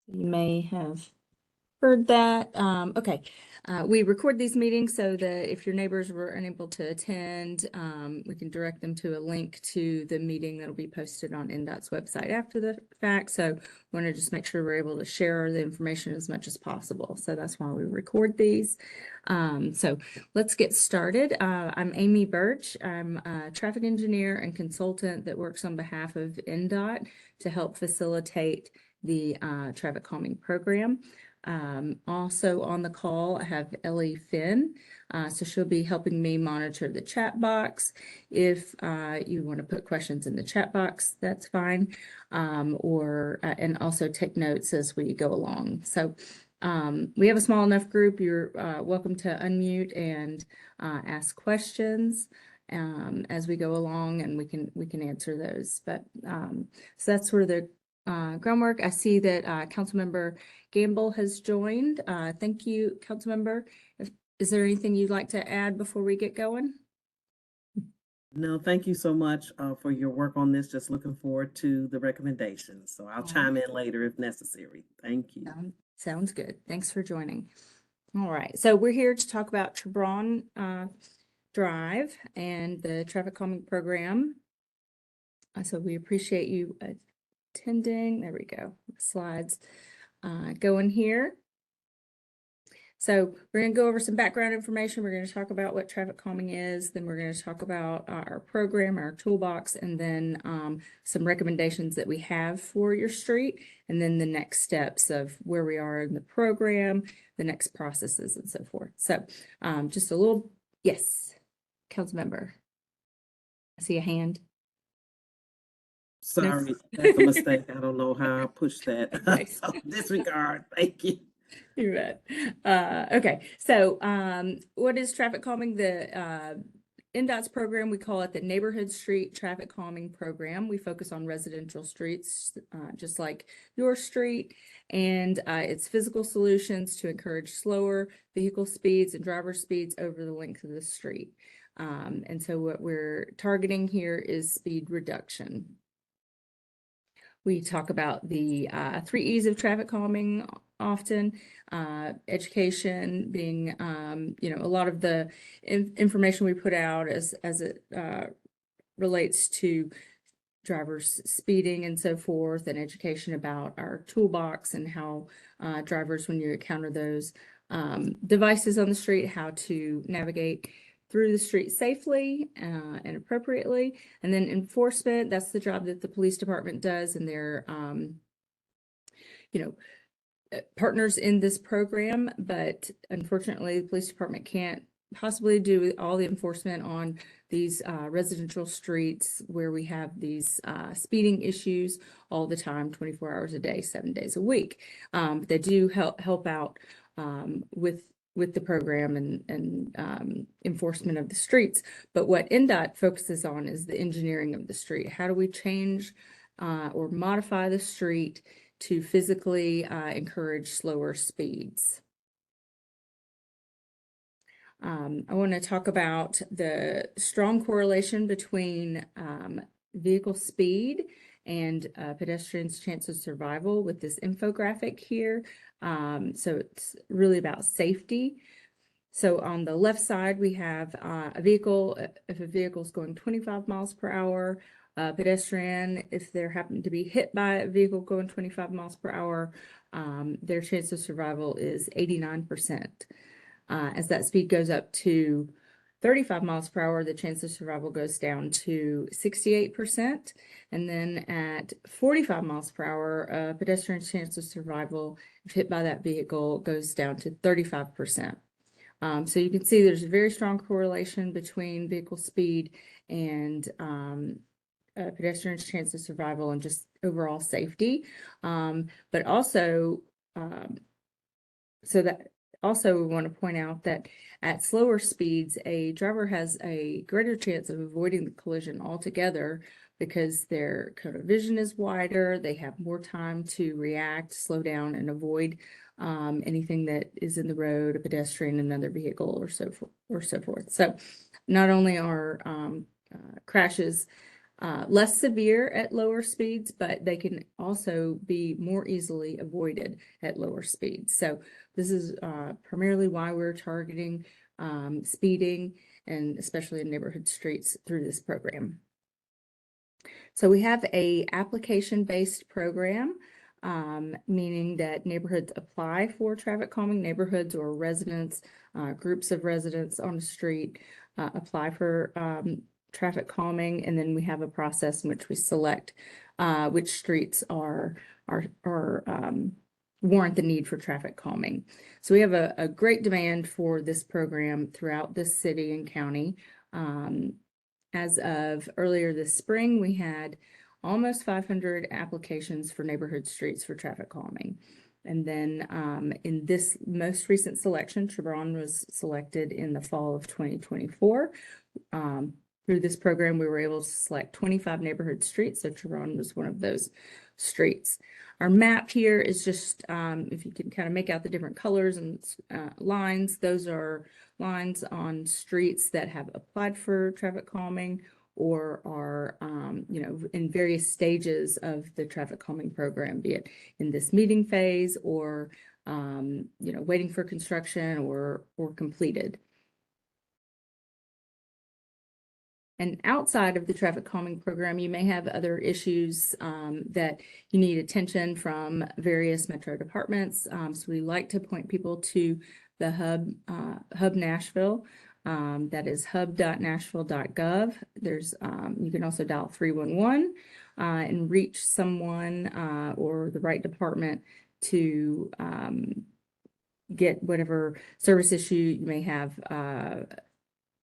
You may have heard that. Okay. We record these meetings so that if your neighbors were unable to attend, we can direct them to a link to the meeting that'll be posted on NDOT's website after the fact. So we want to just make sure we're able to share the information as much as possible. So that's why we record these. So let's get started. I'm Amy Birch. I'm a traffic engineer and consultant that works on behalf of NDOT to help facilitate the traffic calming program. Also on the call, I have Ellie Finn. So she'll be helping me monitor the chat box. If you want to put questions in the chat box, that's fine. And also take notes as we go along. So we have a small enough group. You're welcome to unmute and ask questions as we go along, and we can answer those. But so that's sort of the groundwork. I see that Councilmember Gamble has joined. Thank you, Councilmember. Is there anything you'd like to add before we get going? No, thank you so much for your work on this. Just looking forward to the recommendations. So I'll chime in later if necessary. Thank you. Sounds good. Thanks for joining. All right. So we're here to talk about Cherbron Drive and the traffic calming program. So we appreciate you attending. There we go. Slides going here. So we're going to go over some background information. We're going to talk about what traffic calming is. Then we're going to talk about our program, our toolbox, and then some recommendations that we have for your street, and then the next steps of where we are in the program, the next processes, and so forth. So just a little, yes, council member. I see a hand. Sorry, that's a mistake. I don't know how I pushed that. So disregard. Thank you. You bet. Okay, so what is traffic calming? The NDOT's program, we call it the Neighborhood Street Traffic Calming Program. We focus on residential streets, just like your street, and it's physical solutions to encourage slower vehicle speeds and driver speeds over the length of the street. And so what we're targeting here is speed reduction. We talk about the 3 E's of traffic calming often, education being, a lot of the information we put out as it relates to drivers speeding and so forth, and education about our toolbox and how drivers, when you encounter those devices on the street, how to navigate through the street safely and appropriately. And then enforcement, that's the job that the police department does, and they're, partners in this program, but unfortunately the police department can't possibly do all the enforcement on these residential streets where we have these speeding issues all the time, 24 hours a day, 7 days a week. But they do help out with the program and enforcement of the streets. But what NDOT focuses on is the engineering of the street. How do we change or modify the street to physically encourage slower speeds? I want to talk about the strong correlation between vehicle speed and pedestrians' chance of survival with this infographic here. So it's really about safety. So on the left side, we have a vehicle. If a vehicle is going 25 miles per hour, pedestrian, if they're happen to be hit by a vehicle going 25 miles per hour, their chance of survival is 89%. As that speed goes up to 35 miles per hour, the chance of survival goes down to 68%. And then at 45 miles per hour, a pedestrian's chance of survival, if hit by that vehicle, goes down to 35%. So you can see there's a very strong correlation between vehicle speed and pedestrian's chance of survival and just overall safety. But also, also, we want to point out that at slower speeds, a driver has a greater chance of avoiding the collision altogether because their cone of vision is wider. They have more time to react, slow down, and avoid anything that is in the road, a pedestrian, another vehicle, or so forth. So not only are crashes less severe at lower speeds, but they can also be more easily avoided at lower speeds. So this is primarily why we're targeting speeding, and especially in neighborhood streets, through this program. So we have a application-based program, meaning that neighborhoods apply for traffic calming. Neighborhoods or residents, groups of residents on the street apply for traffic calming, and then we have a process in which we select which streets warrant the need for traffic calming. So we have a great demand for this program throughout this city and county. As of earlier this spring, we had almost 500 applications for neighborhood streets for traffic calming. And then in this most recent selection, Cherbron was selected in the fall of 2024. Through this program, we were able to select 25 neighborhood streets, so Cherbron was one of those streets. Our map here is just, if you can kind of make out the different colors and lines, those are lines on streets that have applied for traffic calming or are, in various stages of the traffic calming program, be it in this meeting phase or, waiting for construction or completed. And outside of the traffic calming program, you may have other issues that you need attention from various metro departments. So we like to point people to the Hub Nashville. That is hub.Nashville.gov. There's you can also dial 311 and reach someone or the right department to get whatever service issue you may have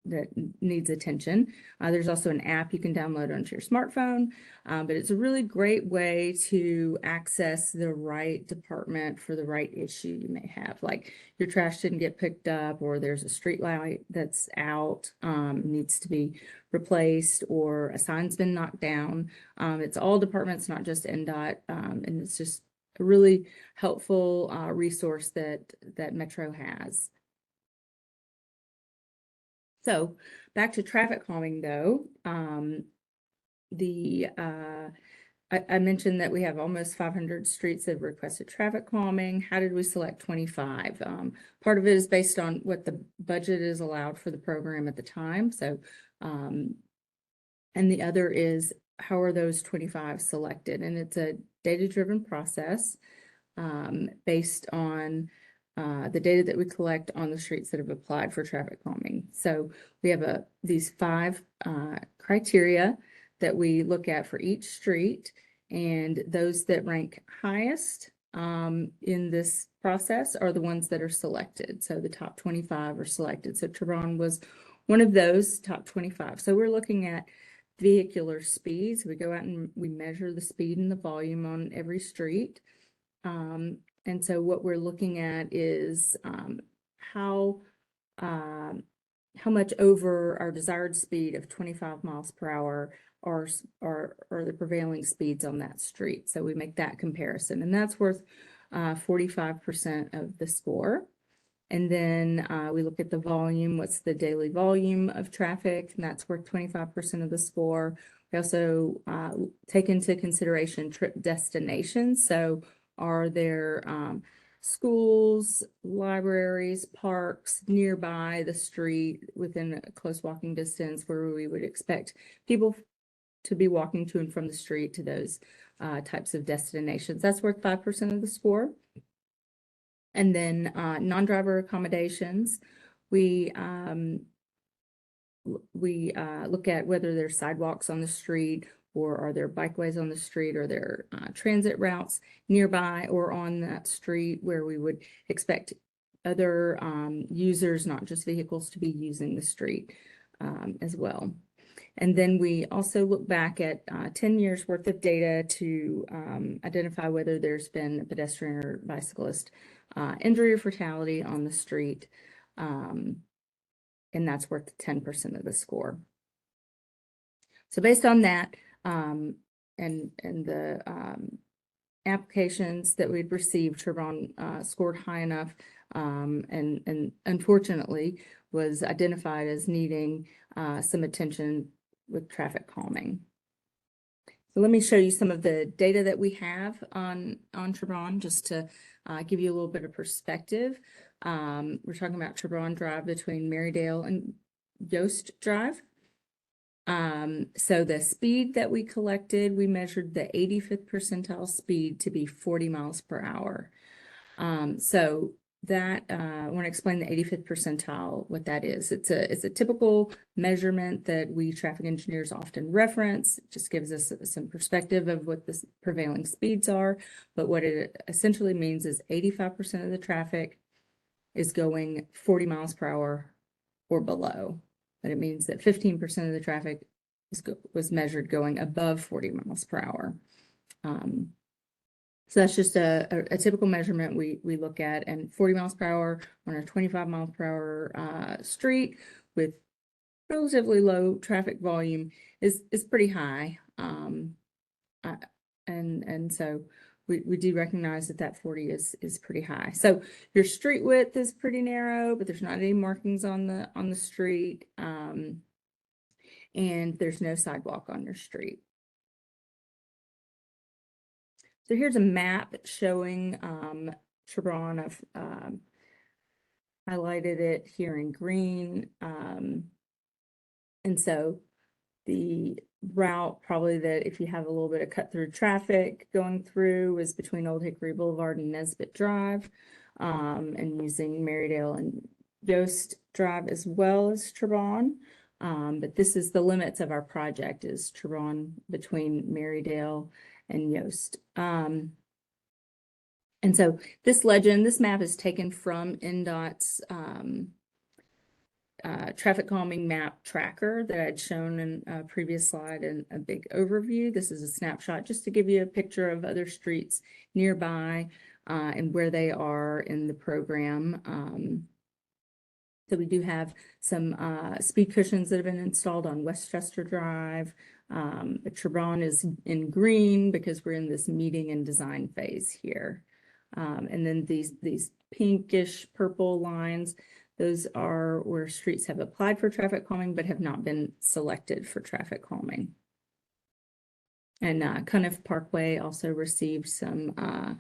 that needs attention. There's also an app you can download onto your smartphone, but it's a really great way to access the right department for the right issue you may have. Like your trash didn't get picked up, or there's a street light that's out, needs to be replaced, or a sign's been knocked down. It's all departments, not just NDOT, and it's just a really helpful resource that Metro has. So back to traffic calming though, I mentioned that we have almost 500 streets that have requested traffic calming. How did we select 25? Part of it is based on what the budget is allowed for the program at the time. So, and the other is how are those 25 selected? And it's a data-driven process based on the data that we collect on the streets that have applied for traffic calming. So we have these 5 criteria that we look at for each street, and those that rank highest in this process are the ones that are selected. So the top 25 are selected. So Cherbron was one of those top 25. So we're looking at vehicular speeds. We go out and we measure the speed and the volume on every street. And so what we're looking at is how much over our desired speed of 25 miles per hour are the prevailing speeds on that street. So we make that comparison, and that's worth 45% of the score. And then we look at the volume, what's the daily volume of traffic, and that's worth 25% of the score. We also take into consideration trip destinations. So are there schools, libraries, parks nearby the street within a close walking distance where we would expect people to be walking to and from the street to those types of destinations? That's worth 5% of the score. And then non-driver accommodations, we look at whether there's sidewalks on the street, or are there bikeways on the street, or there transit routes nearby or on that street where we would expect other users, not just vehicles, to be using the street as well. And then we also look back at 10 years worth of data to identify whether there's been a pedestrian or bicyclist injury or fatality on the street. And that's worth 10% of the score. So based on that, and the applications that we'd received, Cherbron scored high enough, and unfortunately was identified as needing some attention with traffic calming. So let me show you some of the data that we have on Cherbron, just to give you a little bit of perspective. We're talking about Cherbron Drive between Marydale and Yost Drive. So the speed that we collected, we measured the 85th percentile speed to be 40 miles per hour. So that I want to explain the 85th percentile, what that is. It's a typical measurement that we traffic engineers often reference. It just gives us some perspective of what the prevailing speeds are. But what it essentially means is 85% of the traffic is going 40 miles per hour or below. But it means that 15% of the traffic was measured going above 40 miles per hour. So that's just a typical measurement we look at, and 40 miles per hour on a 25 miles per hour street with relatively low traffic volume is pretty high. And so we do recognize that 40 is pretty high. So your street width is pretty narrow, but there's not any markings on the street, and there's no sidewalk on your street. So here's a map showing Cherbron. I've highlighted it here in green. And so the route probably that if you have a little bit of cut through traffic going through is between Old Hickory Boulevard and Nesbitt Drive, and using Marydale and Yost Drive as well as Cherbron. But this is the limits of our project, is Cherbron between Marydale and Yost. And so this map is taken from NDOT's traffic calming map tracker that I'd shown in a previous slide and a big overview. This is a snapshot just to give you a picture of other streets nearby and where they are in the program. So we do have some speed cushions that have been installed on Westchester Drive. Cherbron is in green because we're in this meeting and design phase here. And then these pinkish purple lines, those are where streets have applied for traffic calming but have not been selected for traffic calming. And Cuniff Parkway also received some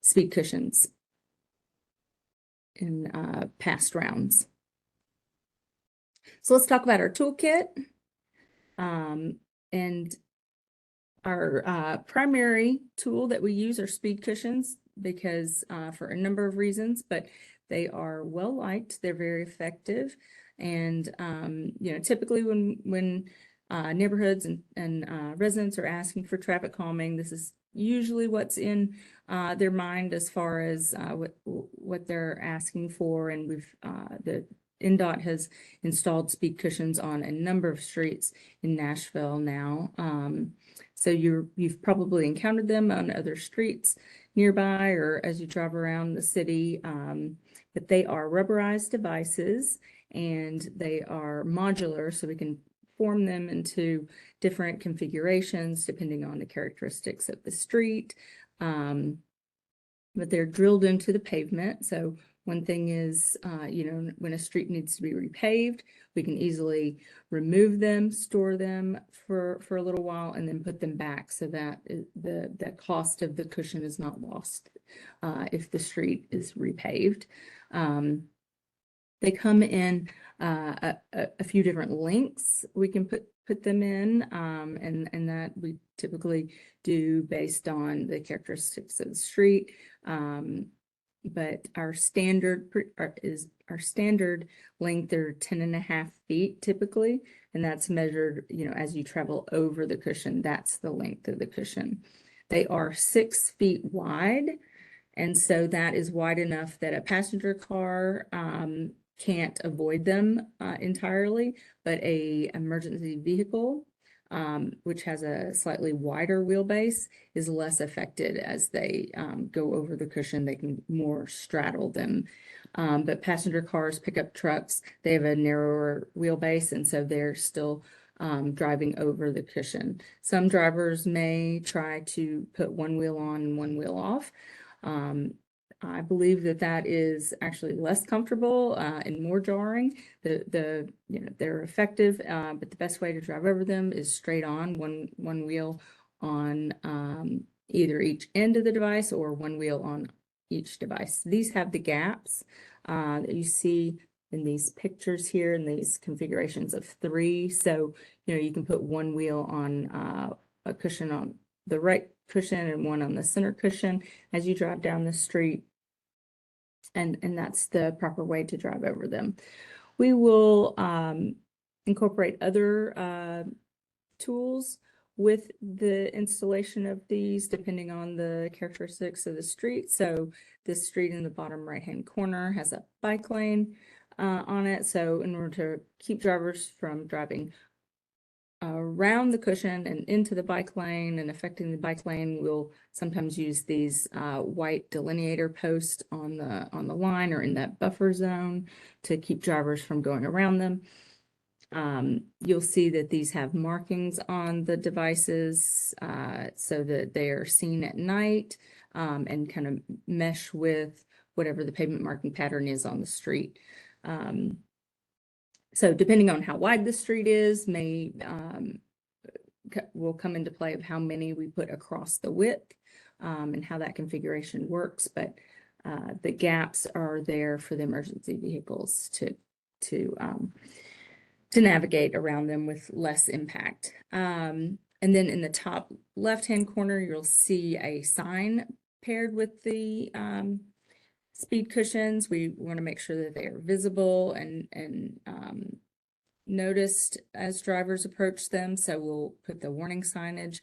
speed cushions in past rounds. So let's talk about our toolkit. And our primary tool that we use are speed cushions because for a number of reasons, but they are well liked, they're very effective. And typically when neighborhoods and residents are asking for traffic calming, this is usually what's in their mind as far as what they're asking for. And the NDOT has installed speed cushions on a number of streets in Nashville now. So you've probably encountered them on other streets nearby or as you drive around the city. But they are rubberized devices and they are modular, so we can form them into different configurations depending on the characteristics of the street. But they're drilled into the pavement. So one thing is, when a street needs to be repaved, we can easily remove them, store them for a little while, and then put them back so that the cost of the cushion is not lost if the street is repaved. They come in a few different lengths we can put them in, and that we typically do based on the characteristics of the street. But our standard length are 10.5 feet typically, and that's measured, as you travel over the cushion, that's the length of the cushion. They are 6 feet wide, and so that is wide enough that a passenger car can't avoid them entirely, but a emergency vehicle, which has a slightly wider wheelbase, is less affected as they go over the cushion. They can more straddle them. But passenger cars, pickup trucks, they have a narrower wheelbase, and so they're still driving over the cushion. Some drivers may try to put one wheel on and one wheel off. I believe that that is actually less comfortable and more jarring. They're effective, but the best way to drive over them is straight on one wheel on either each end of the device or one wheel on each device. These have the gaps that you see in these pictures here in these configurations of 3. So, you can put one wheel on a cushion on the right cushion and one on the center cushion as you drive down the street. And that's the proper way to drive over them. We will incorporate other tools with the installation of these depending on the characteristics of the street. So this street in the bottom right-hand corner has a bike lane on it. So in order to keep drivers from driving around the cushion and into the bike lane and affecting the bike lane, we'll sometimes use these white delineator posts on the line or in that buffer zone to keep drivers from going around them. You'll see that these have markings on the devices so that they are seen at night and kind of mesh with whatever the pavement marking pattern is on the street. So depending on how wide the street is, will come into play of how many we put across the width and how that configuration works. But the gaps are there for the emergency vehicles to navigate around them with less impact. And then in the top left-hand corner, you'll see a sign paired with the speed cushions. We want to make sure that they are visible and noticed as drivers approach them. So we'll put the warning signage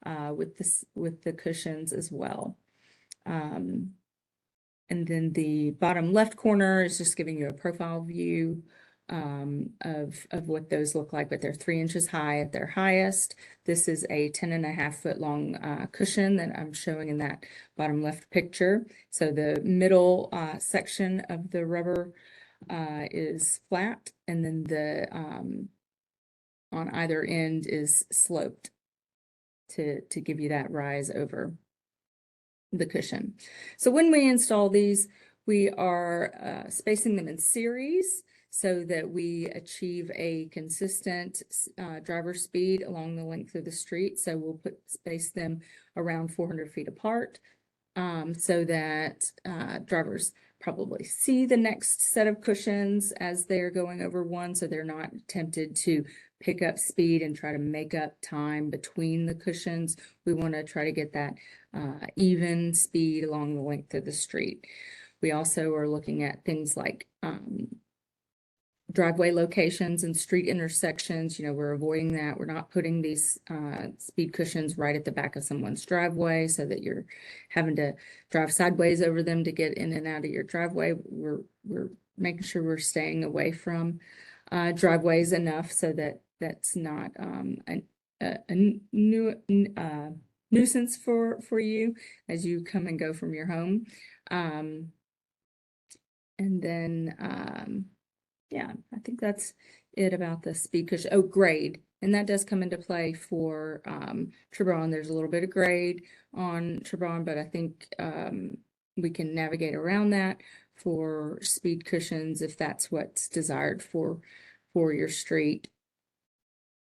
with the cushions as well. And then the bottom left corner is just giving you a profile view of what those look like, but they're 3 inches high at their highest. This is a 10.5 foot long cushion that I'm showing in that bottom left picture. So the middle section of the rubber is flat, and then the on either end is sloped to give you that rise over the cushion. So when we install these, we are spacing them in series so that we achieve a consistent driver speed along the length of the street. So we'll space them around 400 feet apart so that drivers probably see the next set of cushions as they're going over one, so they're not tempted to pick up speed and try to make up time between the cushions. We want to try to get that even speed along the length of the street. We also are looking at things like driveway locations and street intersections. We're avoiding that. We're not putting these speed cushions right at the back of someone's driveway so that you're having to drive sideways over them to get in and out of your driveway. We're making sure we're staying away from driveways enough so that that's not a nuisance for you as you come and go from your home. And then yeah, I think that's it about the speed cushion. Oh, grade. And that does come into play for Cherbron. There's a little bit of grade on Cherbron, but I think we can navigate around that for speed cushions if that's what's desired for your street.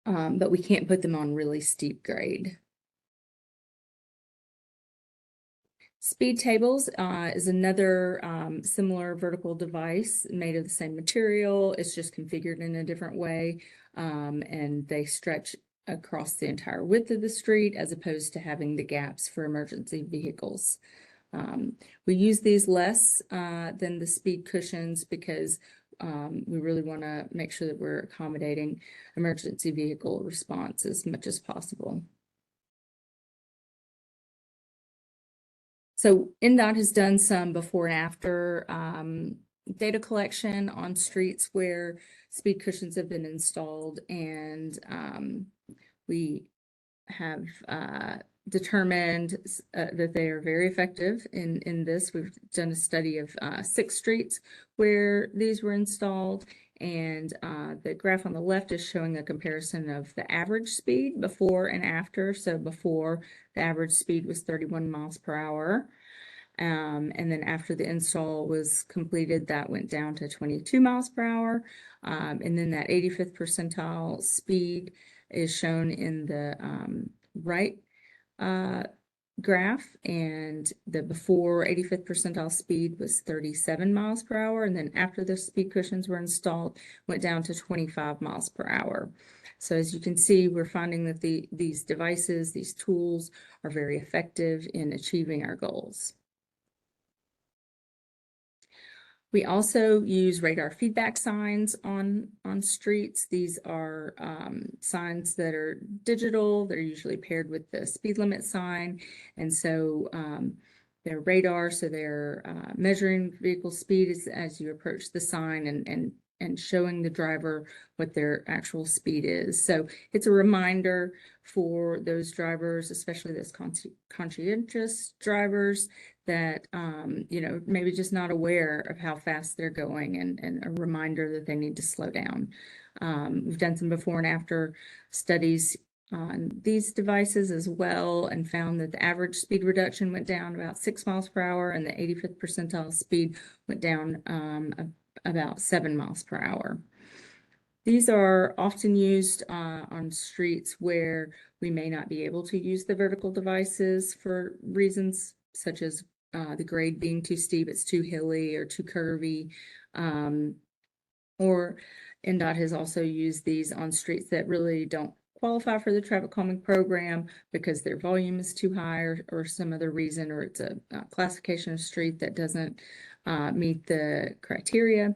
But we can't put them on really steep grade. Speed tables is another similar vertical device made of the same material. It's just configured in a different way, and they stretch across the entire width of the street as opposed to having the gaps for emergency vehicles. We use these less than the speed cushions because we really want to make sure that we're accommodating emergency vehicle response as much as possible. So NDOT has done some before and after data collection on streets where speed cushions have been installed, and we have determined that they are very effective in this. We've done a study of 6 streets where these were installed, and the graph on the left is showing a comparison of the average speed before and after. So before, the average speed was 31 miles per hour. And then after the install was completed, that went down to 22 miles per hour. And then that 85th percentile speed is shown in the right graph, and the before 85th percentile speed was 37 miles per hour, and then after the speed cushions were installed, went down to 25 miles per hour. So as you can see, we're finding that these devices, these tools are very effective in achieving our goals. We also use radar feedback signs on streets. These are signs that are digital. They're usually paired with the speed limit sign. And so they're radar, so they're measuring vehicle speed as you approach the sign and showing the driver what their actual speed is. So it's a reminder for those drivers, especially those conscientious drivers, that maybe just not aware of how fast they're going, and a reminder that they need to slow down. We've done some before and after studies on these devices as well, and found that the average speed reduction went down about 6 miles per hour, and the 85th percentile speed went down about 7 miles per hour. These are often used on streets where we may not be able to use the vertical devices for reasons such as the grade being too steep, it's too hilly or too curvy. Or NDOT has also used these on streets that really don't qualify for the traffic calming program because their volume is too high, or some other reason, or it's a classification of street that doesn't meet the criteria.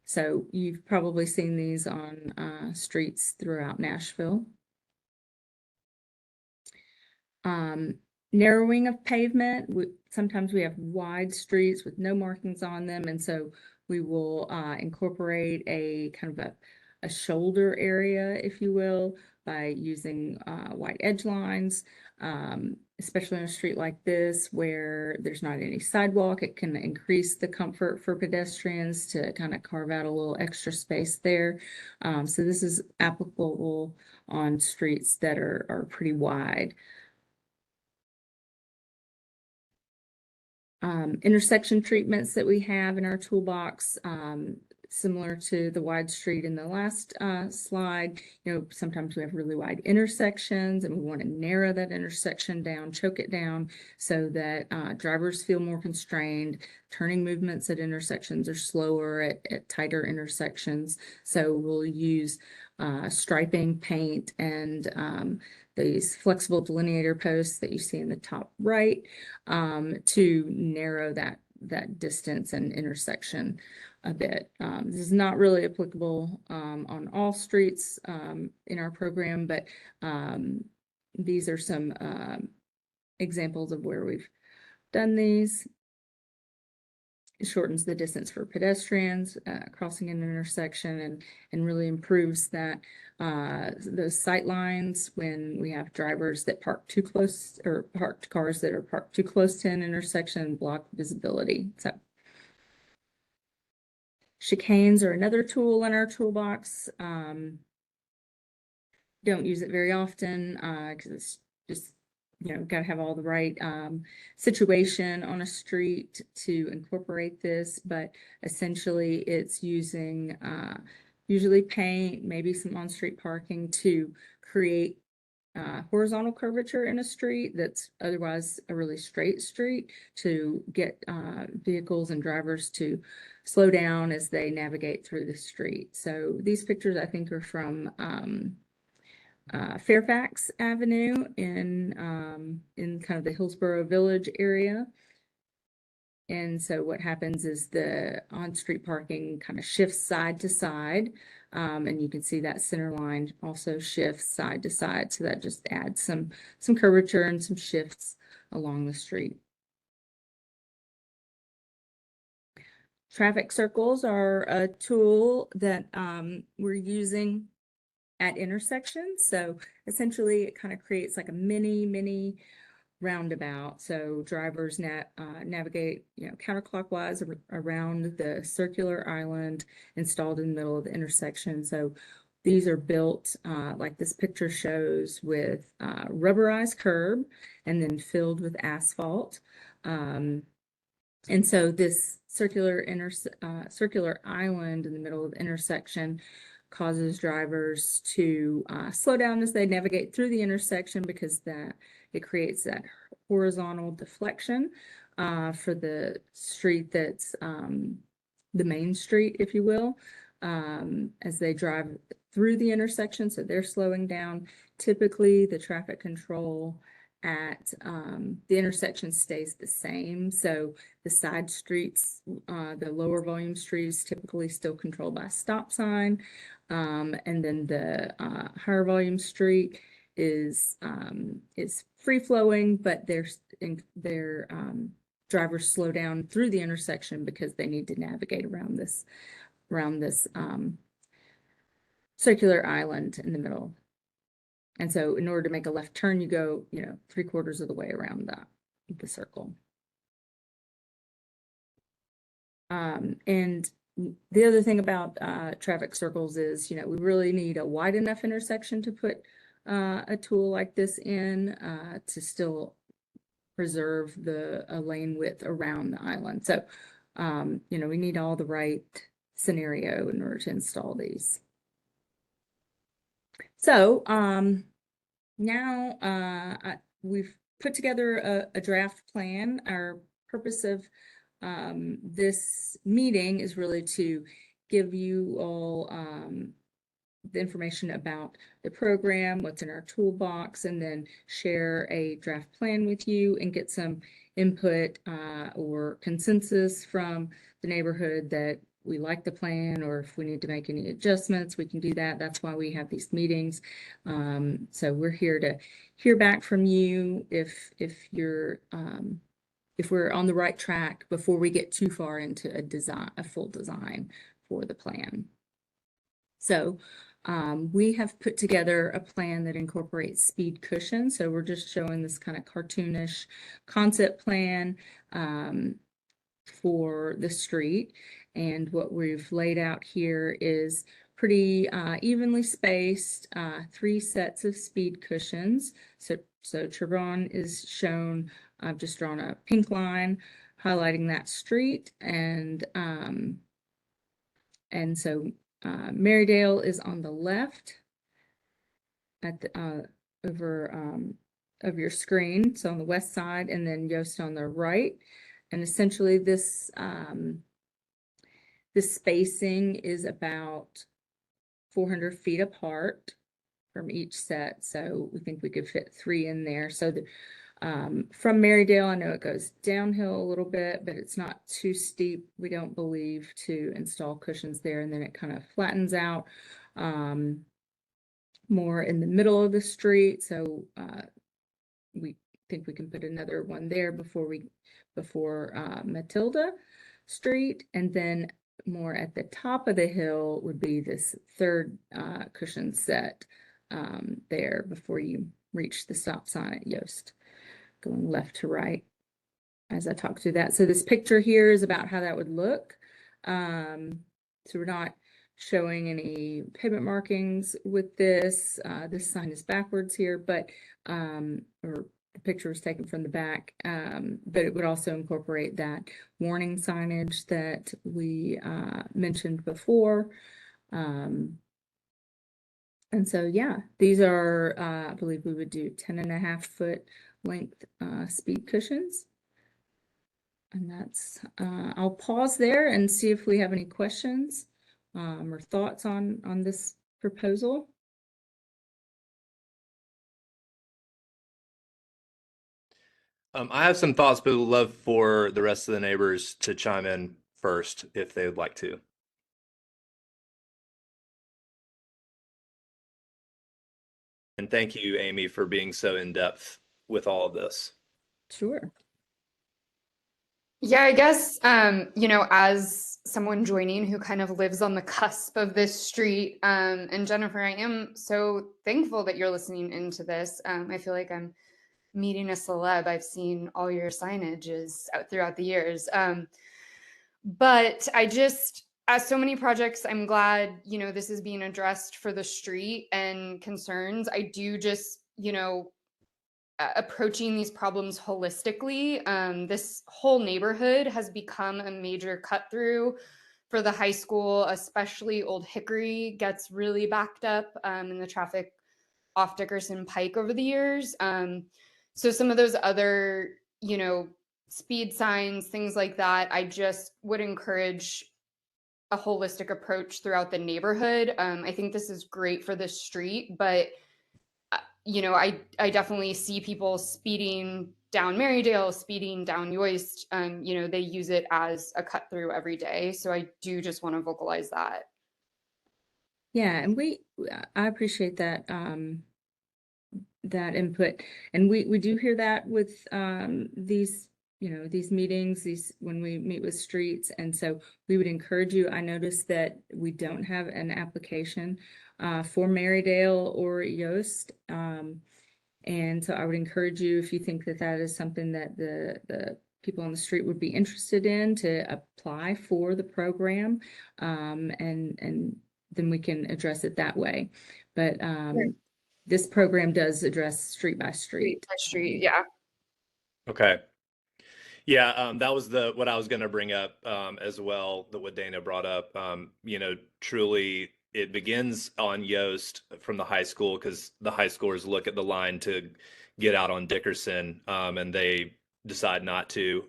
So you've probably seen these on streets throughout Nashville. Narrowing of pavement. Sometimes we have wide streets with no markings on them, and so we will incorporate a kind of a shoulder area, if you will, by using white edge lines, especially on a street like this where there's not any sidewalk. It can increase the comfort for pedestrians to kind of carve out a little extra space there. So this is applicable on streets that are pretty wide. Intersection treatments that we have in our toolbox, similar to the wide street in the last slide. Sometimes we have really wide intersections and we want to narrow that intersection down, choke it down, so that drivers feel more constrained. Turning movements at intersections are slower at tighter intersections. So we'll use striping, paint, and these flexible delineator posts that you see in the top right to narrow that distance and intersection a bit. This is not really applicable on all streets in our program, but these are some examples of where we've done these. It shortens the distance for pedestrians crossing an intersection, and really improves that those sight lines when we have drivers that park too close, or parked cars that are parked too close to an intersection and block visibility. So chicanes are another tool in our toolbox. Don't use it very often because it's just got to have all the right situation on a street to incorporate this, but essentially it's using usually paint, maybe some on-street parking to create horizontal curvature in a street that's otherwise a really straight street, to get vehicles and drivers to slow down as they navigate through the street. So these pictures I think are from Fairfax Avenue in kind of the Hillsborough Village area. And so what happens is the on-street parking kind of shifts side to side. And you can see that center line also shifts side to side. So that just adds some curvature and some shifts along the street. Traffic circles are a tool that we're using at intersections. So essentially it kind of creates like a mini roundabout. So drivers navigate counterclockwise around the circular island installed in the middle of the intersection. So these are built like this picture shows, with rubberized curb and then filled with asphalt. And so this circular island in the middle of the intersection causes drivers to slow down as they navigate through the intersection, because it creates that horizontal deflection for the street that's the main street, if you will, as they drive through the intersection. So they're slowing down. Typically, the traffic control at the intersection stays the same. So the side streets, the lower volume streets, typically still controlled by a stop sign. And then the higher volume street is free flowing, but their drivers slow down through the intersection because they need to navigate around this circular island in the middle. And so in order to make a left turn, you go, 3/4 of the way around the circle. And the other thing about traffic circles is, we really need a wide enough intersection to put a tool like this in to still preserve a lane width around the island. So, we need all the right scenario in order to install these. So now we've put together a draft plan. Our purpose of this meeting is really to give you all the information about the program, what's in our toolbox, and then share a draft plan with you and get some input or consensus from the neighborhood that we like the plan, or if we need to make any adjustments, we can do that. That's why we have these meetings. So we're here to hear back from you if you're if we're on the right track before we get too far into a full design for the plan. So we have put together a plan that incorporates speed cushions. So we're just showing this kind of cartoonish concept plan for the street. And what we've laid out here is pretty evenly spaced 3 sets of speed cushions. So Cherbron is shown. I've just drawn a pink line highlighting that street, and so Marydale is on the left at the over of your screen, so on the west side, and then Yost on the right. And essentially this this spacing is about 400 feet apart from each set, so we think we could fit 3 in there. So from Marydale, I know it goes downhill a little bit, but it's not too steep, we don't believe, to install cushions there. And then it kind of flattens out more in the middle of the street. So we think we can put another one there before Matilda Street. And then more at the top of the hill would be this 3rd cushion set there before you reach the stop sign at Yost, going left to right as I talk through that. So this picture here is about how that would look. So we're not showing any pavement markings with this. This sign is backwards here, but or the picture was taken from the back, but it would also incorporate that warning signage that we mentioned before. And so, yeah, these are, I believe we would do 10.5 foot length speed cushions. And that's, I'll pause there and see if we have any questions or thoughts on this proposal. I have some thoughts, but would love for the rest of the neighbors to chime in first if they would like to. And thank you, Amy, for being so in-depth with all of this. Sure. Yeah, I guess, as someone joining who kind of lives on the cusp of this street, and Jennifer, I am so thankful that you're listening into this. I feel like I'm meeting a celeb. I've seen all your signages out throughout the years. But I just, as so many projects, I'm glad, this is being addressed for the street and concerns. I do just, approaching these problems holistically. This whole neighborhood has become a major cut through for the high school, especially Old Hickory gets really backed up in the traffic off Dickerson Pike over the years. So some of those other, speed signs, things like that, I just would encourage a holistic approach throughout the neighborhood. I think this is great for the street, but I definitely see people speeding down Marydale, speeding down Yoist. They use it as a cut through every day. So I do just want to vocalize that. Yeah, and I appreciate that that input, and we do hear that with these these meetings, when we meet with streets, and so we would encourage you. I noticed that we don't have an application for Marydale or Yost, and so I would encourage you, if you think that that is something that the people on the street would be interested in, to apply for the program, and then we can address it that way. But this program does address street by street. Yeah. Okay. Yeah, that was what I was going to bring up as well, that what Dana brought up. Truly, it begins on Yost from the high school, because the high schoolers look at the line to get out on Dickerson, and they decide not to.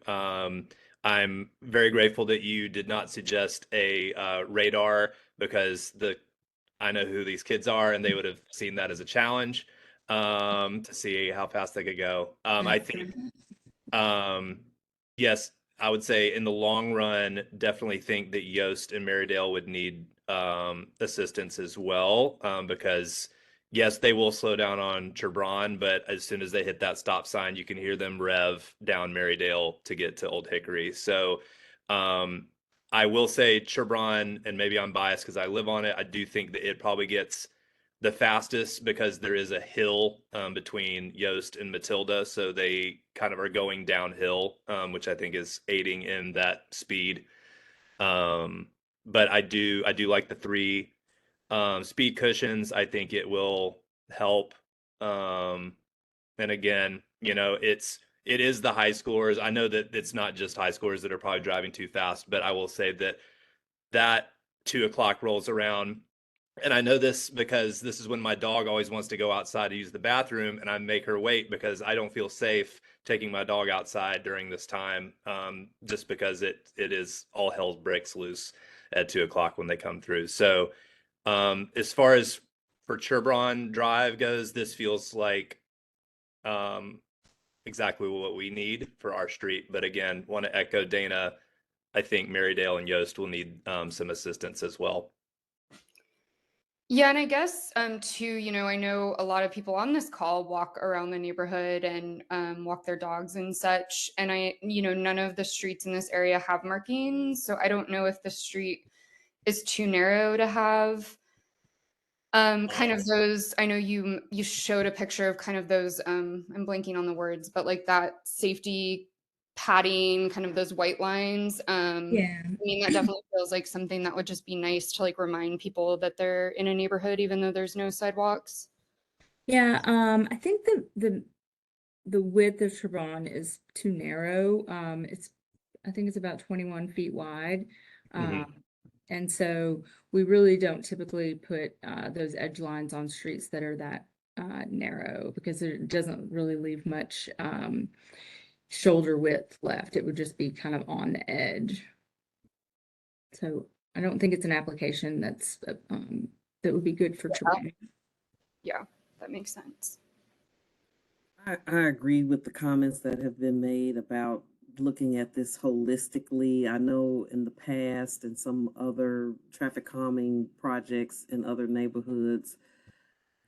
I'm very grateful that you did not suggest a radar, because I know who these kids are, and they would have seen that as a challenge to see how fast they could go. I think, yes, I would say in the long run, definitely think that Yost and Marydale would need assistance as well, because yes, they will slow down on Cherbron, but as soon as they hit that stop sign, you can hear them rev down Marydale to get to Old Hickory. So I will say Cherbron, and maybe I'm biased because I live on it, I do think that it probably gets the fastest, because there is a hill between Yost and Matilda, so they kind of are going downhill, which I think is aiding in that speed. But I do like the 3 speed cushions. I think it will help. And again, it is the high schoolers. I know that it's not just high schoolers that are probably driving too fast, but I will say that 2 o'clock rolls around. And I know this because this is when my dog always wants to go outside to use the bathroom, and I make her wait because I don't feel safe taking my dog outside during this time, just because it is all hell breaks loose at 2 o'clock when they come through. So as far as for Cherbron Drive goes, this feels like exactly what we need for our street. But again, want to echo Dana. I think Marydale and Yost will need some assistance as well. Yeah, and I guess too, I know a lot of people on this call walk around the neighborhood and walk their dogs and such. And none of the streets in this area have markings. So I don't know if the street is too narrow to have kind of those. I know you showed a picture of kind of those, I'm blanking on the words, but like that safety padding, kind of those white lines. Yeah. I mean, that definitely feels like something that would just be nice to like remind people that they're in a neighborhood, even though there's no sidewalks. Yeah, I think the width of Cherbron is too narrow. I think it's about 21 feet wide. And so we really don't typically put those edge lines on streets that are that narrow, because it doesn't really leave much shoulder width left. It would just be kind of on the edge. So I don't think it's an application that would be good for Cherbron. Yeah, that makes sense. I agree with the comments that have been made about looking at this holistically. I know in the past and some other traffic calming projects in other neighborhoods,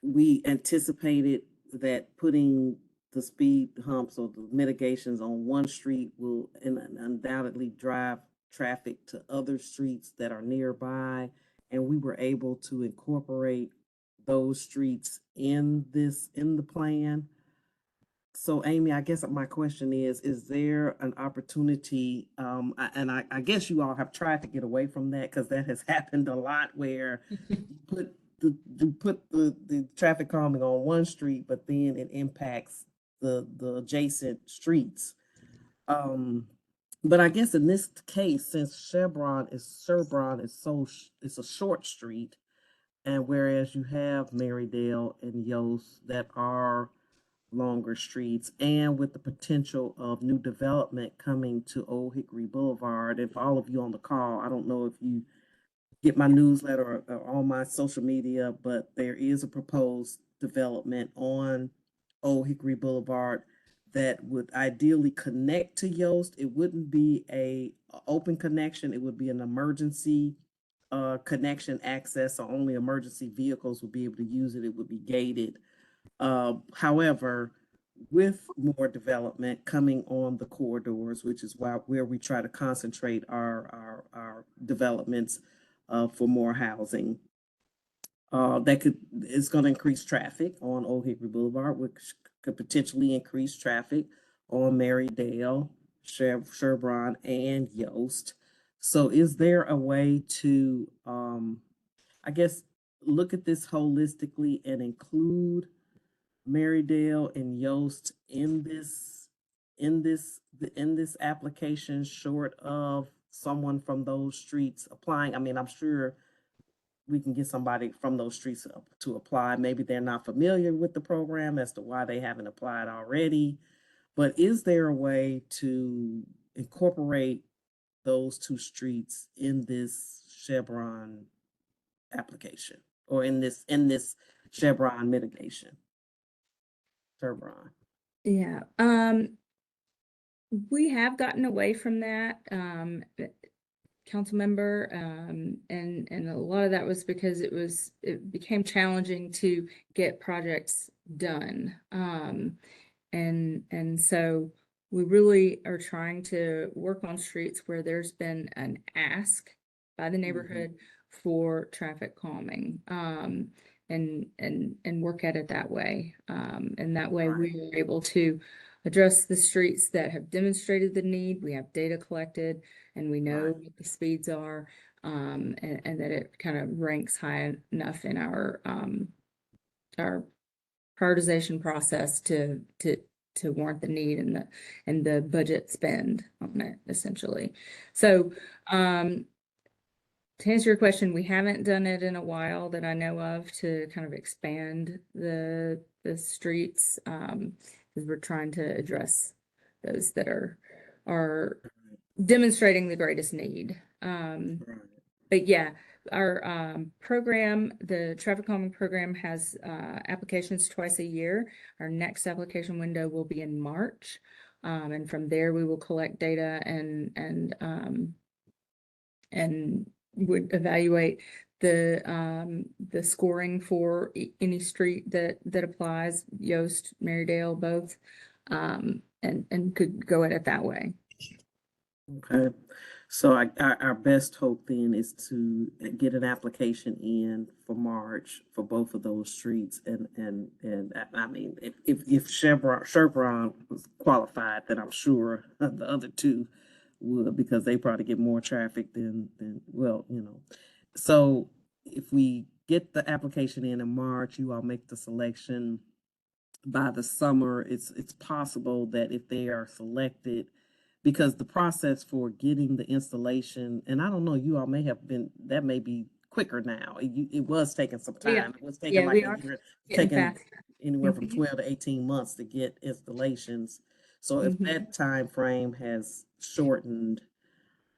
we anticipated that putting the speed humps or the mitigations on one street will undoubtedly drive traffic to other streets that are nearby. And we were able to incorporate those streets in the plan. So Amy, I guess my question is there an opportunity, I guess you all have tried to get away from that, because that has happened a lot, where you put the traffic calming on one street, but then it impacts the adjacent streets. But I guess in this case, since Cherbron is it's a short street, and whereas you have Marydale and Yost that are longer streets, and with the potential of new development coming to Old Hickory Boulevard, and for all of you on the call, I don't know if you get my newsletter or on my social media, but there is a proposed development on Old Hickory Boulevard that would ideally connect to Yost. It wouldn't be a open connection. It would be an emergency connection access, so only emergency vehicles would be able to use it. It would be gated. However, with more development coming on the corridors, which is where we try to concentrate our developments for more housing, it's going to increase traffic on Old Hickory Boulevard, which could potentially increase traffic on Marydale, Cherbron, and Yost. So is there a way to, I guess, look at this holistically and include Marydale and Yost in this application, short of someone from those streets applying? I mean, I'm sure we can get somebody from those streets to apply. Maybe they're not familiar with the program as to why they haven't applied already. But is there a way to incorporate those two streets in this Cherbron application, or in this Cherbron mitigation? Cherbron. Yeah, we have gotten away from that, council member, and a lot of that was because it became challenging to get projects done. And so we really are trying to work on streets where there's been an ask by the neighborhood for traffic calming, and work at it that way. And that way we are able to address the streets that have demonstrated the need. We have data collected and we know what the speeds are, and that it kind of ranks high enough in our prioritization process to warrant the need and the budget spend on it, essentially. So to answer your question, we haven't done it in a while that I know of to kind of expand the streets, because we're trying to address those that are demonstrating the greatest need. But yeah, our program, the traffic calming program, has applications twice a year. Our next application window will be in March, and from there we will collect data and would evaluate the scoring for any street that applies, Yost, Marydale, both, and could go at it that way. Okay, so our best hope then is to get an application in for March for both of those streets, and I mean, if Cherbron was qualified, then I'm sure the other two would, because they probably get more traffic than well, you know. So if we get the application in March, you all make the selection by the summer. It's possible that if they are selected, because the process for getting the installation, and I don't know, you all may have been, that may be quicker now. It was taking some time. Yeah. It was taking Yeah, like we a are year, getting taking faster. anywhere from 12 to 18 months to get installations. So if that time frame has shortened,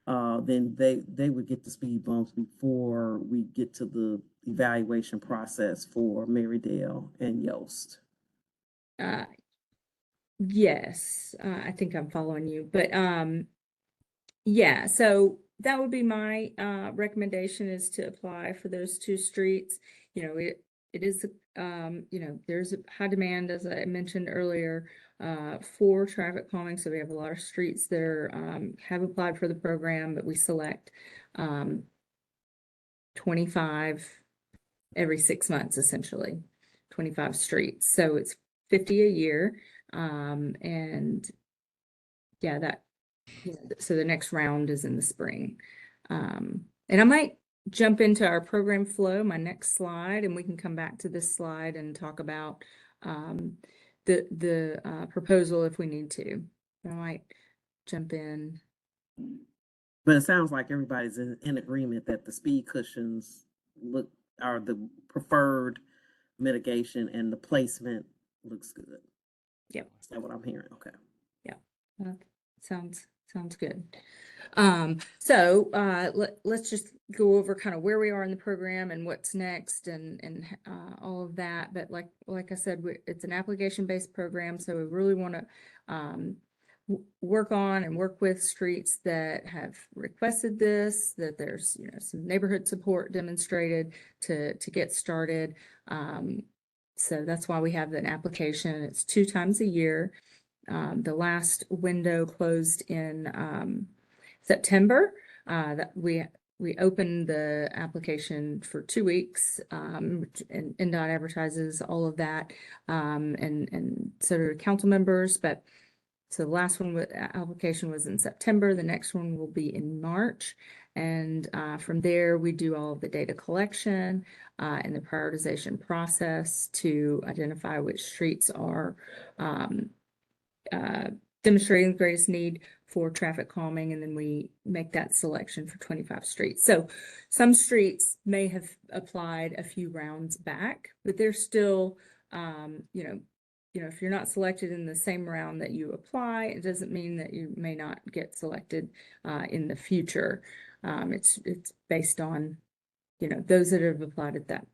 then they would get the speed bumps before we get to the evaluation process for Marydale and Yost. Yes, I think I'm following you, but yeah, so that would be my recommendation, is to apply for those two streets. You know, it is you know, there's a high demand, as I mentioned earlier, for traffic calming. So we have a lot of streets that are have applied for the program, but we select 25 every 6 months, essentially 25 streets. So it's 50 a year. And yeah, that, you know, so the next round is in the spring. And I might jump into our program flow, my next slide, and we can come back to this slide and talk about the proposal if we need to. I might jump in. But it sounds like everybody's in agreement that the speed cushions are the preferred mitigation and the placement looks good. Yep. Is that what I'm hearing? Okay. Uh, sounds good. Let's just go over kind of where we are in the program and what's next and all of that. But like I said, it's an application-based program, so we really want to work on and work with streets that have requested this, that there's some neighborhood support demonstrated to get started. So that's why we have an application. It's 2 times a year. The last window closed in September. That we opened the application for 2 weeks, and NDOT advertises all of that, and so do council members. But so the last one with application was in September. The next one will be in March, and from there we do all of the data collection and the prioritization process to identify which streets are demonstrating the greatest need for traffic calming, and then we make that selection for 25 streets. So some streets may have applied a few rounds back, but they're still, if you're not selected in the same round that you apply, it doesn't mean that you may not get selected in the future. It's based on, those that have applied at that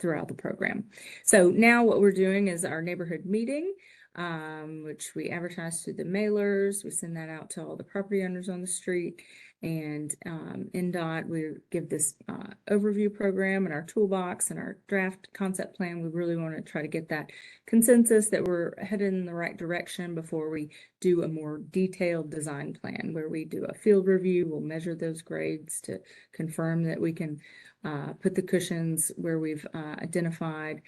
throughout the program. So now what we're doing is our neighborhood meeting, which we advertise through the mailers. We send that out to all the property owners on the street. And NDOT, we give this overview program and our toolbox and our draft concept plan. We really want to try to get that consensus that we're headed in the right direction before we do a more detailed design plan, where we do a field review. We'll measure those grades to confirm that we can put the cushions where we've identified.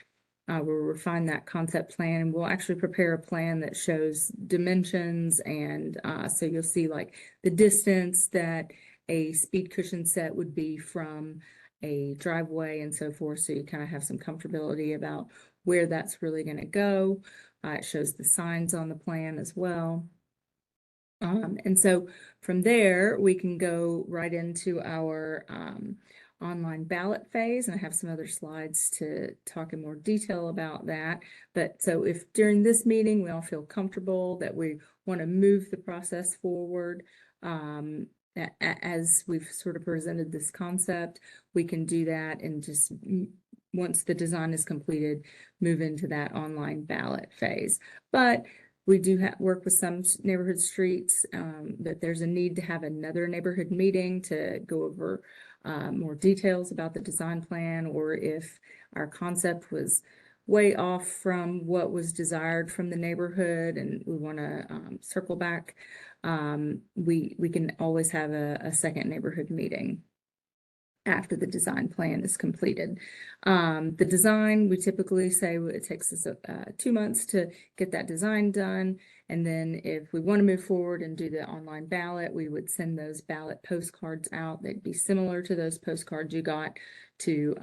We'll refine that concept plan, and we'll actually prepare a plan that shows dimensions, and so you'll see like the distance that a speed cushion set would be from a driveway and so forth, so you kind of have some comfortability about where that's really going to go. It shows the signs on the plan as well. And so from there, we can go right into our online ballot phase, and I have some other slides to talk in more detail about that. But so if during this meeting we all feel comfortable that we want to move the process forward, as we've sort of presented this concept, we can do that, and just once the design is completed, move into that online ballot phase. But we do work with some neighborhood streets that there's a need to have another neighborhood meeting to go over more details about the design plan, or if our concept was way off from what was desired from the neighborhood and we want to circle back, we can always have a second neighborhood meeting after the design plan is completed. The design, we typically say it takes us 2 months to get that design done. And then if we want to move forward and do the online ballot, we would send those ballot postcards out. They'd be similar to those postcards you got to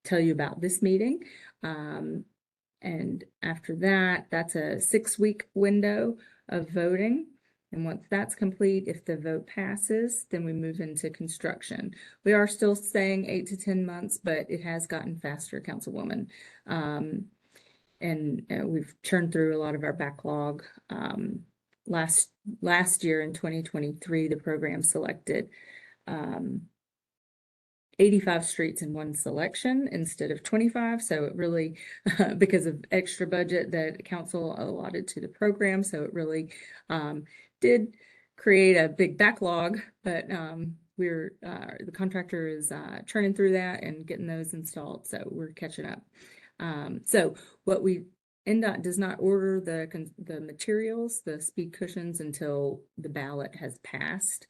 tell you about this meeting. And after that, that's a 6-week window of voting. And once that's complete, if the vote passes, then we move into construction. We are still saying 8 to 10 months, but it has gotten faster, Councilwoman. And we've churned through a lot of our backlog. Last year in 2023, the program selected 85 streets in one selection instead of 25. So it really, because of extra budget that council allotted to the program, so it really did create a big backlog, but the contractor is churning through that and getting those installed, so we're catching up. So what NDOT does not order the materials, the speed cushions, until the ballot has passed.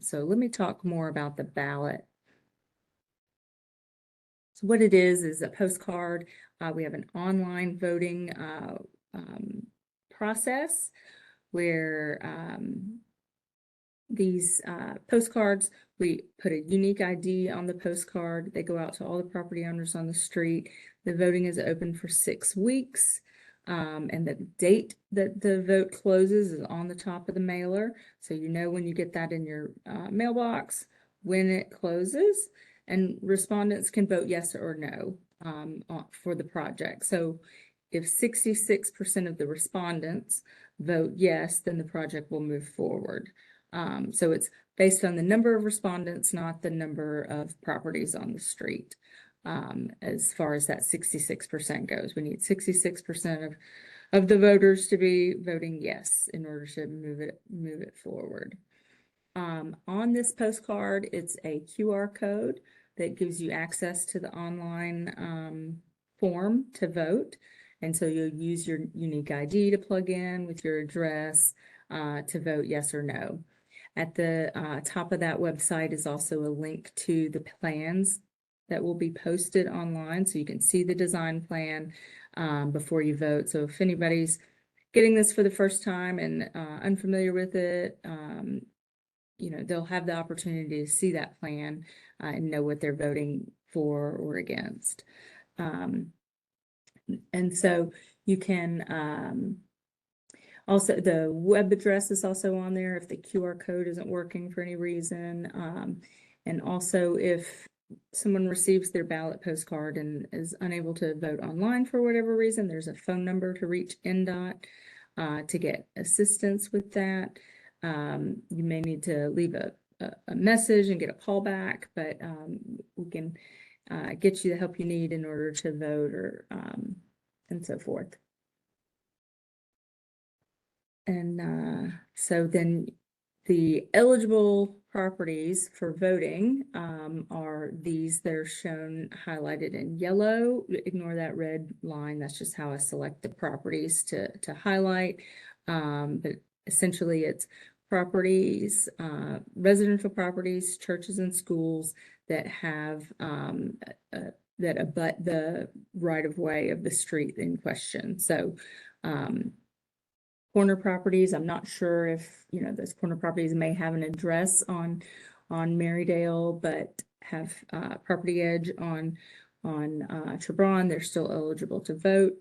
So let me talk more about the ballot. So what it is a postcard. We have an online voting process where these postcards, we put a unique ID on the postcard. They go out to all the property owners on the street. The voting is open for 6 weeks. And the date that the vote closes is on the top of the mailer. So you know when you get that in your mailbox, when it closes, and respondents can vote yes or no for the project. So if 66% of the respondents vote yes, then the project will move forward. So it's based on the number of respondents, not the number of properties on the street. As far as that 66% goes, we need 66% of the voters to be voting yes in order to move it forward. On this postcard, it's a QR code that gives you access to the online form to vote. And so you'll use your unique ID to plug in with your address to vote yes or no. At the top of that website is also a link to the plans that will be posted online, so you can see the design plan before you vote. So if anybody's getting this for the first time and unfamiliar with it, you know, they'll have the opportunity to see that plan and know what they're voting for or against. And so you can also, the web address is also on there if the QR code isn't working for any reason. And also if someone receives their ballot postcard and is unable to vote online for whatever reason, there's a phone number to reach NDOT to get assistance with that. You may need to leave a message and get a call back, but we can get you the help you need in order to vote or and so forth. And so then the eligible properties for voting are these that are shown highlighted in yellow. Ignore that red line. That's just how I select the properties to highlight. But essentially it's properties, residential properties, churches and schools that have that abut the right of way of the street in question. So corner properties, I'm not sure if, you know, those corner properties may have an address on Marydale, but have property edge on Cherbron, they're still eligible to vote.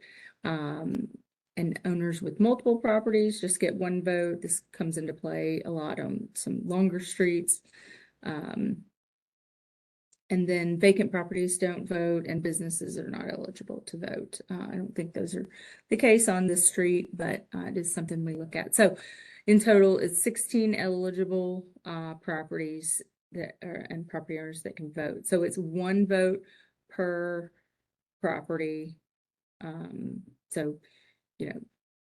And owners with multiple properties just get one vote. This comes into play a lot on some longer streets. And then vacant properties don't vote and businesses are not eligible to vote. I don't think those are the case on this street, but it is something we look at. So in total, it's 16 eligible properties that are, and property owners that can vote. So it's one vote per property. So, you know,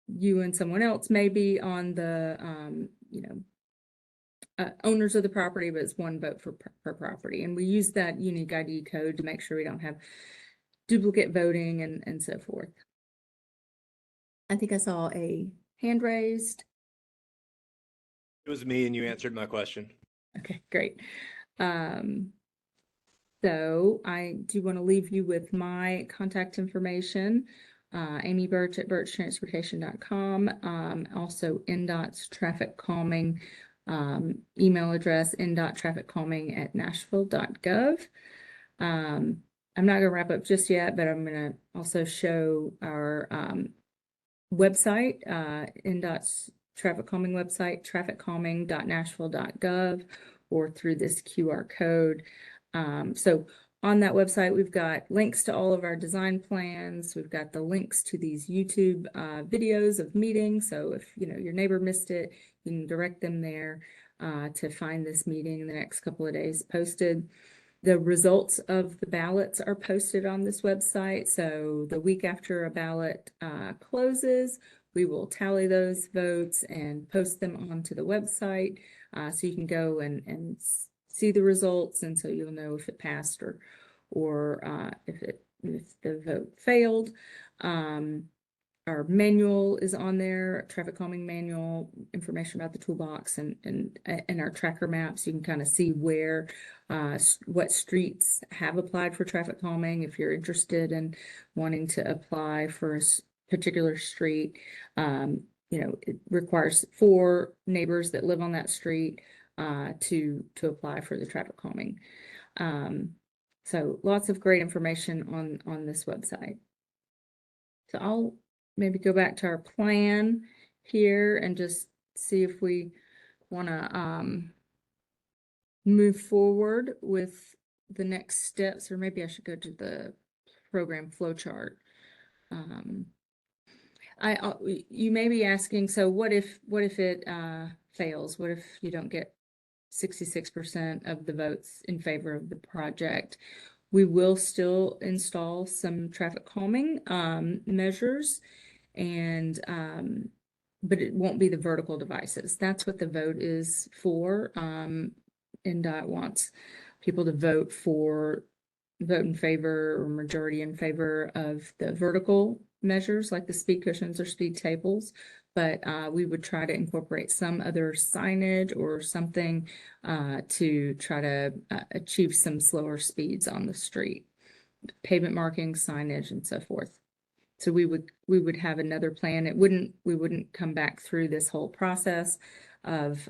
you and someone else may be on the, you know, owners of the property, but it's one vote per property. And we use that unique ID code to make sure we don't have duplicate voting and so forth. I think I saw a hand raised. It was me and you answered my question. Okay, great. So I do want to leave you with my contact information. Amy Birch at birchtransportation.com. Also NDOT's traffic calming email address, NDOT.TrafficCalming.Nashville.gov. I'm not going to wrap up just yet, but I'm going to also show our website, NDOT's traffic calming website, TrafficCalming.Nashville.gov, or through this QR code. So on that website, we've got links to all of our design plans. We've got the links to these YouTube videos of meetings. So if you know your neighbor missed it, you can direct them there to find this meeting in the next couple of days posted. The results of the ballots are posted on this website. So the week after a ballot closes, we will tally those votes and post them onto the website. So you can go and see the results, and so you'll know if it passed or if the vote failed. Our manual is on there, traffic calming manual, information about the toolbox, and our tracker maps. You can kind of see where what streets have applied for traffic calming if you're interested in wanting to apply for a particular street. You know, it requires 4 neighbors that live on that street to apply for the traffic calming. So lots of great information on this website. So I'll maybe go back to our plan here and just see if we want to move forward with the next steps, or maybe I should go to the program flow chart. You may be asking, so what if it fails? What if you don't get 66% of the votes in favor of the project? We will still install some traffic calming measures, and but it won't be the vertical devices. That's what the vote is for. NDOT wants people to vote in favor, or majority in favor of the vertical measures like the speed cushions or speed tables, but we would try to incorporate some other signage or something to try to achieve some slower speeds on the street, pavement markings, signage, and so forth. So we would have another plan. We wouldn't come back through this whole process of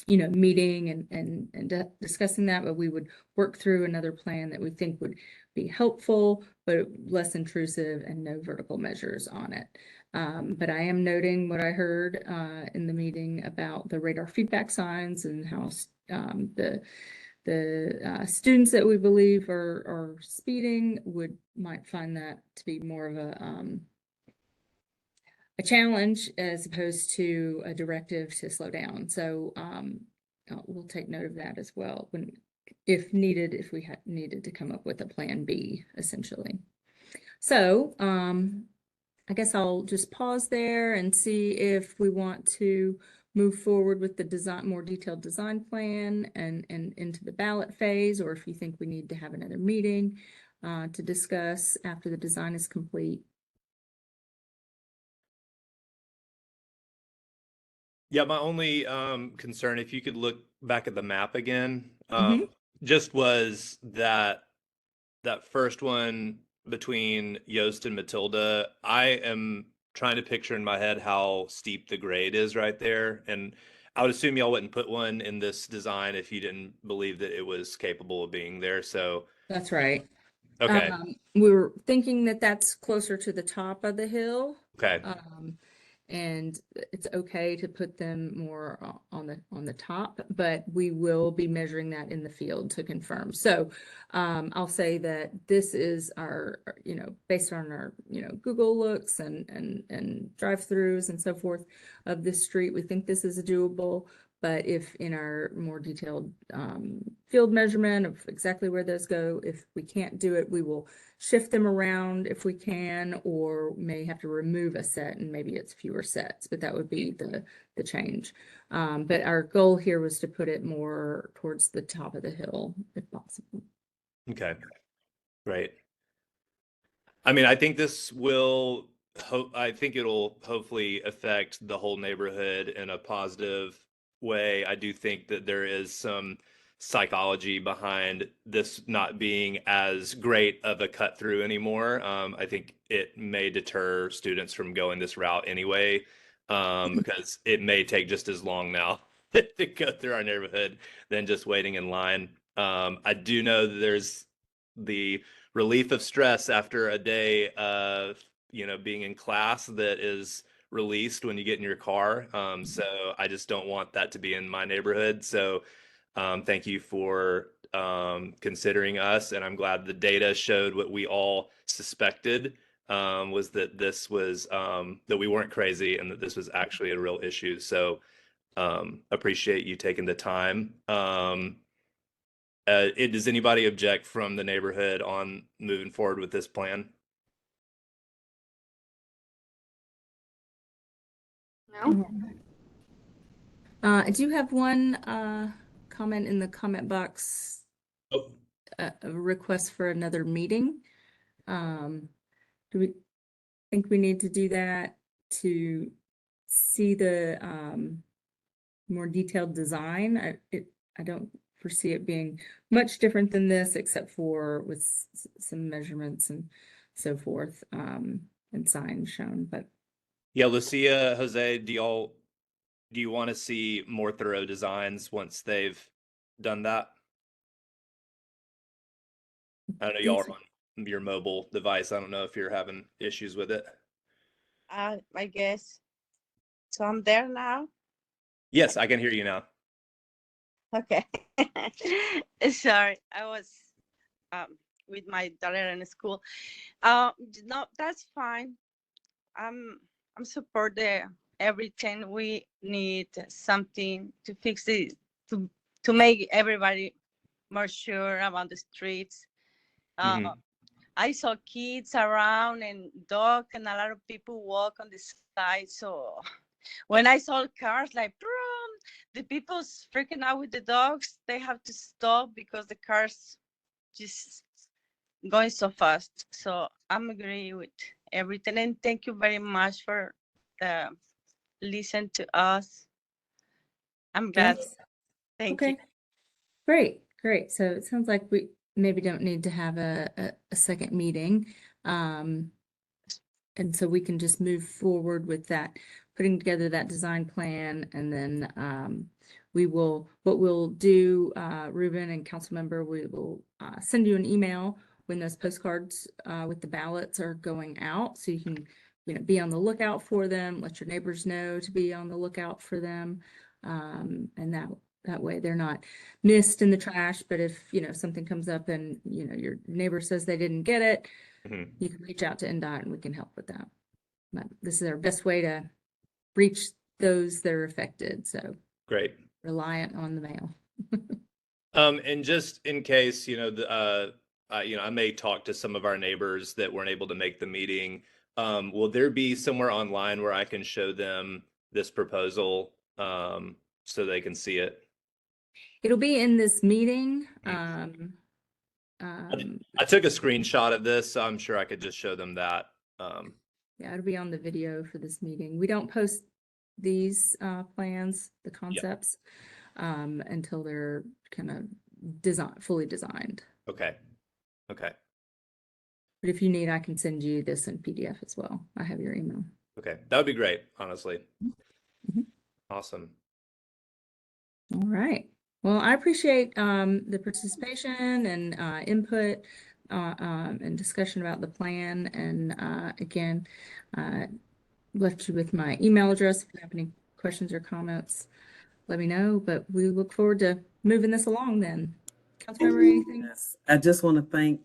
meeting and discussing that, but we would work through another plan that we think would be helpful, but less intrusive and no vertical measures on it. But I am noting what I heard in the meeting about the radar feedback signs and how the students that we believe are speeding might find that to be more of a challenge as opposed to a directive to slow down. So we'll take note of that as well if needed, if we had needed to come up with a plan B, essentially. So I guess I'll just pause there and see if we want to move forward with the more detailed design plan and into the ballot phase, or if you think we need to have another meeting to discuss after the design is complete. Yeah, my only concern, if you could look back at the map again, Mhm. just was that first one between Yost and Matilda. I am trying to picture in my head how steep the grade is right there, and I would assume y'all wouldn't put one in this design if you didn't believe that it was capable of being there. So, That's right. okay, We were thinking that that's closer to the top of the hill. okay. And it's okay to put them more on the top, but we will be measuring that in the field to confirm. So I'll say that this is our, based on our, Google looks and drive-throughs and so forth of this street, we think this is doable. But if in our more detailed field measurement of exactly where those go, if we can't do it, we will shift them around if we can, or may have to remove a set and maybe it's fewer sets, but that would be the change. But our goal here was to put it more towards the top of the hill if possible. Okay, great. I mean, I think this will I think it'll hopefully affect the whole neighborhood in a positive way. I do think that there is some psychology behind this not being as great of a cut through anymore. I think it may deter students from going this route anyway, because it may take just as long now to go through our neighborhood than just waiting in line. I do know that there's the relief of stress after a day of being in class that is released when you get in your car. So I just don't want that to be in my neighborhood. So thank you for considering us, and I'm glad the data showed what we all suspected, was that this was that we weren't crazy and that this was actually a real issue. So appreciate you taking the time. Does anybody object from the neighborhood on moving forward with this plan? No? I do have one comment in the comment box, Oh, a request for another meeting. Do we think we need to do that to see the more detailed design? I don't foresee it being much different than this, except for with some measurements and so forth, and signs shown, but yeah, Lucia, Jose, do you want to see more thorough designs once they've done that? I don't know, y'all Thanks. are on your mobile device. I don't know if you're having issues with it. I guess. So I'm there now. Yes, I can hear you now. Okay. Sorry, I was with my daughter in school. No, that's fine. I'm support everything. We need something to fix it to make everybody more sure about the streets. Mhm. I saw kids around and dog and a lot of people walk on the side. So when I saw cars like vroom, the people's freaking out with the dogs. They have to stop because the cars just going so fast. So I'm agree with everything, and thank you very much for listen to us. I'm glad. Yes. Thank Okay. you. Great. So it sounds like we maybe don't need to have a second meeting. And so we can just move forward with that, putting together that design plan, and then what we'll do, Ruben and council member, we will send you an email when those postcards with the ballots are going out, so you can, be on the lookout for them, let your neighbors know to be on the lookout for them. And that way they're not missed in the trash, but if, something comes up and, your neighbor says they didn't get it, Mhm. you can reach out to NDOT and we can help with that. But this is our best way to reach those that are affected, so Great. reliant on the mail. And just in case, I may talk to some of our neighbors that weren't able to make the meeting. Will there be somewhere online where I can show them this proposal, so they can see it? It'll be in this meeting. I took a screenshot of this, so I'm sure I could just show them that. Yeah, it'll be on the video for this meeting. We don't post these plans, the concepts, until they're kind of fully designed. Okay. But if you need, I can send you this in PDF as well. I have your email. Okay. That would be great, honestly. Mhm. Awesome. All right. Well, I appreciate the participation and input and discussion about the plan. And again, left you with my email address. If you have any questions or comments, let me know. But we look forward to moving this along then. Councilmember, anything? Yes, I just want to thank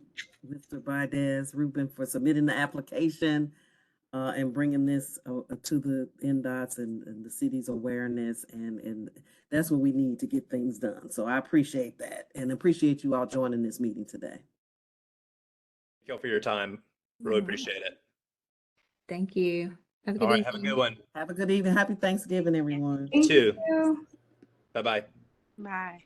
Mr. Baidez, Ruben, for submitting the application and bringing this to the NDOT's and the city's awareness, and that's what we need to get things done. So I appreciate that and appreciate you all joining this meeting today. Thank you all for your time. Really All right. appreciate it. Thank you. Have a good All right. evening. Have a good one. Have a good evening. Happy Thanksgiving, everyone. You too. You. Bye-bye. Bye.